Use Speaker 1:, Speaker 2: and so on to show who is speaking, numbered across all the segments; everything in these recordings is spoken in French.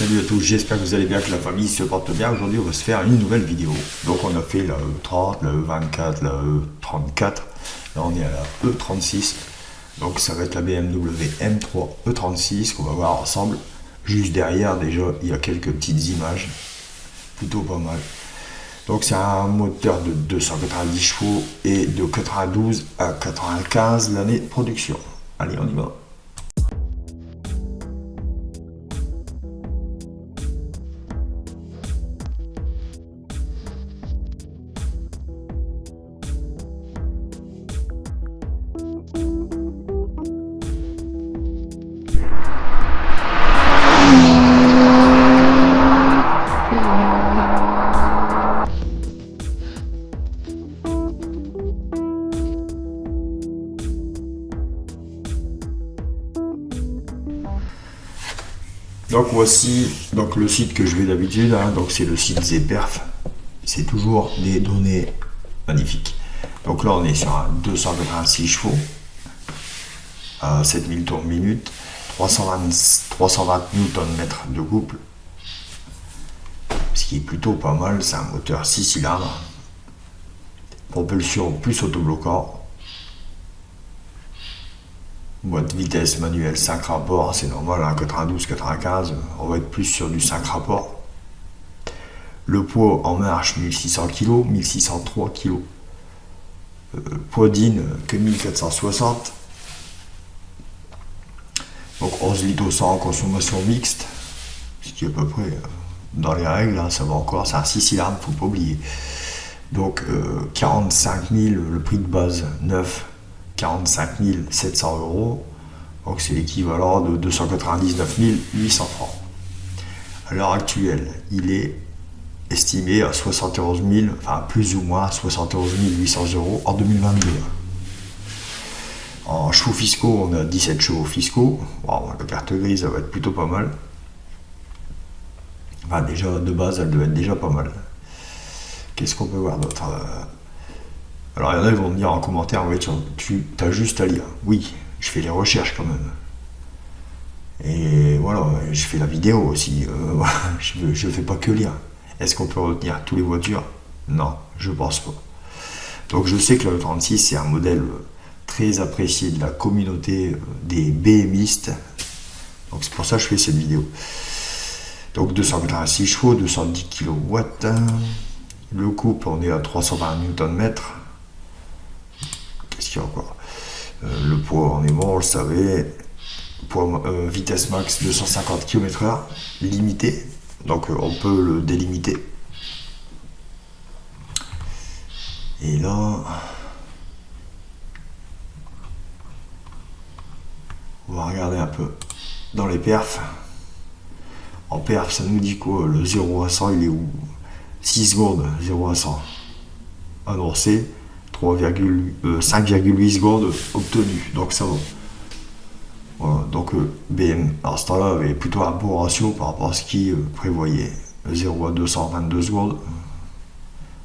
Speaker 1: Salut à tous, j'espère que vous allez bien, que la famille se porte bien. Aujourd'hui, on va se faire une nouvelle vidéo. Donc, on a fait la E30, la E24, la E34. Là, on est à la E36. Donc, ça va être la BMW M3 E36 qu'on va voir ensemble. Juste derrière, déjà, il y a quelques petites images. Plutôt pas mal. Donc, c'est un moteur de 290 chevaux et de 92 à 95 l'année de production. Allez, on y va. Donc voici donc le site que je vais d'habitude, hein, donc c'est le site Zperf. C'est toujours des données magnifiques. Donc là on est sur un 286 chevaux à 7000 tours minute, 320 Nm de couple, ce qui est plutôt pas mal. C'est un moteur 6 cylindres, propulsion plus autobloquant, boîte vitesse manuelle 5 rapports, c'est normal, hein, 92-95, on va être plus sur du 5 rapports. Le poids en marche 1600 kg, 1603 kg. Poids d'in que 1460. Donc 11 litres au 100 en consommation mixte, ce qui est à peu près dans les règles, hein, ça va encore, c'est un 6 cylindres, faut pas oublier. Donc 45 000 le prix de base neuf, 45 700 €, donc c'est l'équivalent de 299 800 francs. À l'heure actuelle, il est estimé à 71 000, enfin plus ou moins 71 800 € en 2022. En chevaux fiscaux, on a 17 chevaux fiscaux. Wow, la carte grise, ça va être plutôt pas mal. Enfin, déjà, de base, elle devait être déjà pas mal. Qu'est-ce qu'on peut voir d'autre? Alors, il y en a qui vont me dire en commentaire, oui, tu as juste à lire. Oui, je fais les recherches quand même. Et voilà, je fais la vidéo aussi. Je ne fais pas que lire. Est-ce qu'on peut retenir toutes les voitures? Non, je pense pas. Donc, je sais que le 36, c'est un modèle très apprécié de la communauté des BMistes. Donc, c'est pour ça que je fais cette vidéo. Donc, 286 chevaux, 210 kW. Le couple, on est à 320 Nm. Qu'est-ce qu'il y a encore? Le poids, on est bon, on le savait. Poids, vitesse max 250 km/h, limité. Donc on peut le délimiter. Et là, on va regarder un peu dans les perfs. En perf, ça nous dit quoi? Le 0 à 100, il est où? 6 secondes, 0 à 100. Annoncé, 5,8 secondes obtenues. Donc ça va. Voilà, donc BM, alors ce temps-là avait plutôt un bon ratio par rapport à ce qu'il prévoyait. 0 à 222 secondes.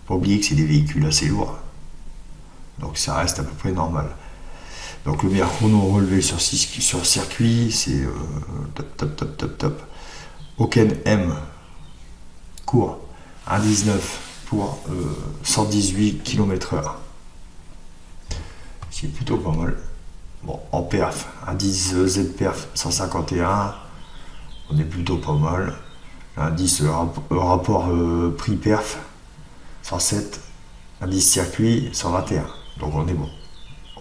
Speaker 1: Pas oublier que c'est des véhicules assez lourds. Donc ça reste à peu près normal. Donc le meilleur chrono relevé sur circuit, c'est top. Oken M, court, 1,19 pour 118 km/h. C'est plutôt pas mal. Bon, en perf, indice Zperf 151, on est plutôt pas mal. Indice rapport prix perf 107, indice circuit 121. Donc on est bon,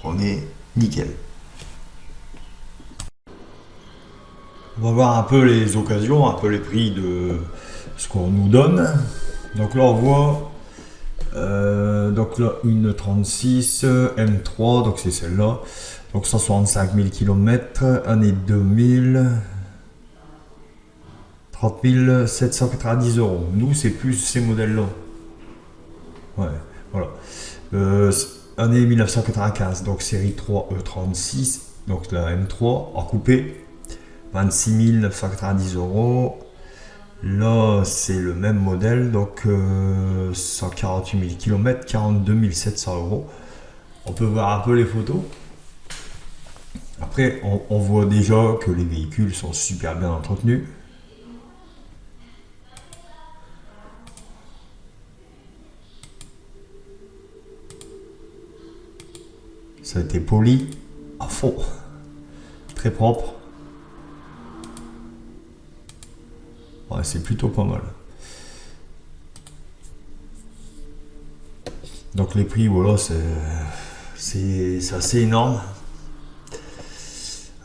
Speaker 1: on est nickel. On va voir un peu les occasions, un peu les prix de ce qu'on nous donne. Donc là on voit donc là une 36 M3, donc c'est celle-là. Donc 165 000 km, année 2000, 30 790 €. Nous, c'est plus ces modèles-là. Ouais, voilà. Année 1995, donc série 3 E36, donc la M3 en coupé, 26 990 €. Là, c'est le même modèle, donc 148 000 km, 42 700 €. On peut voir un peu les photos. Après, on voit déjà que les véhicules sont super bien entretenus. Ça a été poli à fond. Très propre. Ouais, c'est plutôt pas mal. Donc les prix, voilà, c'est assez énorme.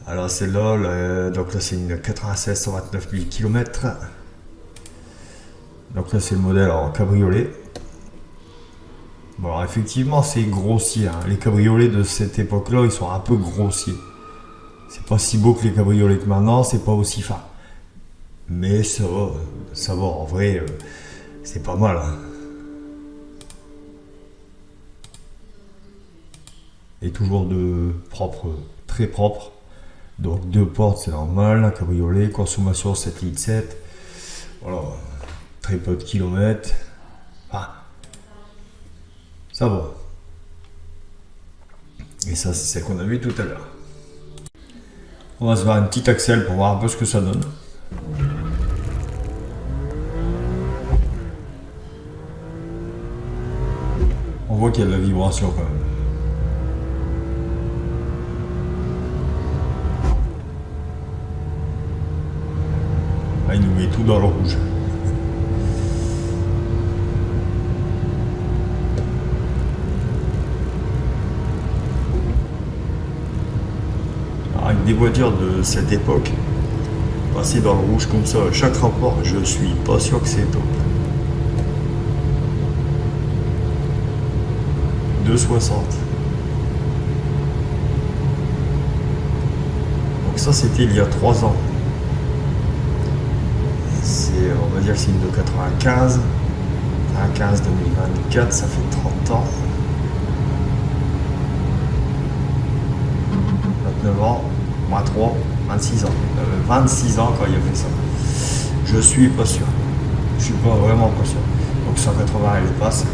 Speaker 1: Alors celle-là, donc là c'est une 96 129 000 km. Donc là c'est le modèle en cabriolet. Bon, alors effectivement c'est grossier, hein. Les cabriolets de cette époque-là, ils sont un peu grossiers. C'est pas si beau que les cabriolets que maintenant, c'est pas aussi fin. Mais ça va, en vrai, c'est pas mal, hein. Et toujours de propre, très propre. Donc 2 portes, c'est normal, un cabriolet, consommation 7,7 litres. Voilà, très peu de kilomètres. Ah, ça va. Et ça, c'est celle qu'on a vu tout à l'heure. On va se faire une petite accel pour voir un peu ce que ça donne. On voit qu'il y a de la vibration quand même. Là, il nous met tout dans le rouge. Alors, avec des voitures de cette époque, passer dans le rouge comme ça à chaque rapport, je suis pas sûr que c'est top. 2,60. Donc ça c'était il y a 3 ans. On va dire que c'est une de 95. 95 2024, ça fait 30 ans. 29 ans, moins 3, 26 ans. 26 ans quand il a fait ça. Je suis pas sûr. Je suis pas vraiment pas sûr. Donc 180 elle passe.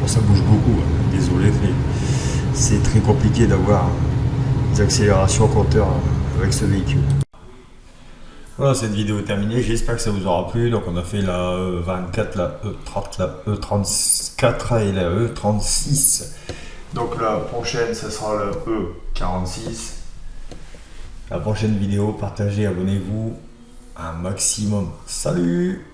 Speaker 1: Bon, ça bouge beaucoup, hein. Désolé, mais c'est très compliqué d'avoir des accélérations compteur avec ce véhicule. Voilà, cette vidéo est terminée, j'espère que ça vous aura plu. Donc on a fait la E24, la E30, la E34 et la E36. Donc la prochaine, ce sera la E46. La prochaine vidéo, partagez, abonnez-vous un maximum. Salut!